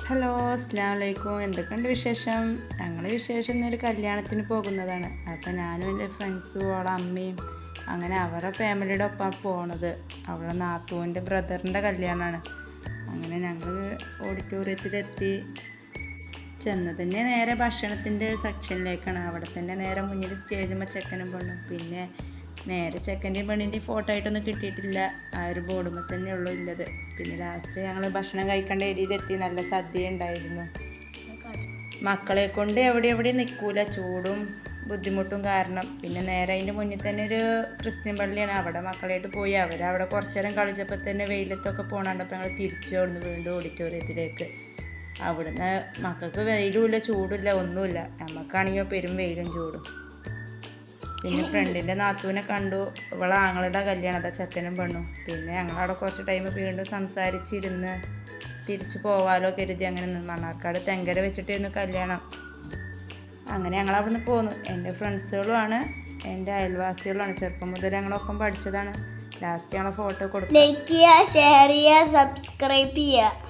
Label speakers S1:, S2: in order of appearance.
S1: Hello അസ്സലാമു അലൈക്കും. എന്തൊക്കെയുണ്ട് വിശേഷം? ഞങ്ങൾ വിശേഷം ഇന്നൊരു കല്യാണത്തിന് പോകുന്നതാണ്. അപ്പോൾ ഞാനും എൻ്റെ ഫ്രണ്ട്സും അവളെ അമ്മയും അങ്ങനെ അവരുടെ ഫാമിലിയുടെ ഒപ്പം പോണത്. അവളെ നാത്തൂൻ്റെ ബ്രദറിൻ്റെ കല്യാണമാണ്. അങ്ങനെ ഞങ്ങൾ ഓഡിറ്റോറിയത്തിലെത്തി. ചെന്നതന്നെ നേരെ ഭക്ഷണത്തിൻ്റെ സെക്ഷനിലേക്കാണ്. അവിടെ തന്നെ നേരെ മുന്നിൽ സ്റ്റേജുമ്പോൾ ചെക്കനും പെണ്ണും. പിന്നെ നേരെ ചെക്കൻ്റെയും പെണ്ണിൻ്റെയും ഫോട്ടോ ആയിട്ടൊന്നും കിട്ടിയിട്ടില്ല. ആ ഒരു ബോർഡുമ്പോൾ തന്നെ ഉള്ളൂ ഉള്ളത്. പിന്നെ ലാസ്റ്റ് ഞങ്ങൾ ഭക്ഷണം കഴിക്കേണ്ട ഏരിയയിലെത്തി. നല്ല സദ്യ ഉണ്ടായിരുന്നു. മക്കളെ കൊണ്ട് എവിടെ നിൽക്കൂല, ചൂടും ബുദ്ധിമുട്ടും കാരണം. പിന്നെ നേരെ അതിൻ്റെ മുന്നിൽ തന്നെ ഒരു ക്രിസ്ത്യൻ പള്ളിയാണ്. അവിടെ മക്കളായിട്ട് പോയി അവരവിടെ കുറച്ച് നേരം കളിച്ചപ്പോൾ തന്നെ വെയിലത്തൊക്കെ പോകണണ്ടപ്പോൾ ഞങ്ങൾ തിരിച്ചു അവിടുന്ന് വീണ്ടും ഓഡിറ്റോറിയത്തിലേക്ക്. അവിടുന്ന് മക്കൾക്ക് വെയിലുമില്ല ചൂടില്ല ഒന്നുമില്ല. നമുക്കാണെങ്കിൽ പെരും വെയിലും ചൂടും. പിന്നെ ഫ്രണ്ടിൻ്റെ നാത്തൂനെ കണ്ടു. ഇവളെ ആങ്ങളുടെ കല്യാണത്തെ ചെക്കനും പെണ്ണും. പിന്നെ ഞങ്ങളവിടെ കുറച്ച് ടൈം വീണ്ടും സംസാരിച്ചിരുന്ന് തിരിച്ചു പോവാലോ കരുതി അങ്ങനെ മണ്ണാർക്കാട് തെങ്കര വെച്ചിട്ടായിരുന്നു കല്യാണം. അങ്ങനെ ഞങ്ങളവിടുന്ന് പോന്നു. എൻ്റെ ഫ്രണ്ട്സുകളുമാണ്, എൻ്റെ അയൽവാസികളുമാണ്. ചെറുപ്പം മുതൽ ഞങ്ങളൊപ്പം പഠിച്ചതാണ്. ലാസ്റ്റ് ഞങ്ങളെ ഫോട്ടോ കൊടുക്കും.
S2: ലൈക്ക് ചെയ്യുക, ഷെയർ ചെയ്യുക, സബ്സ്ക്രൈബ് ചെയ്യുക.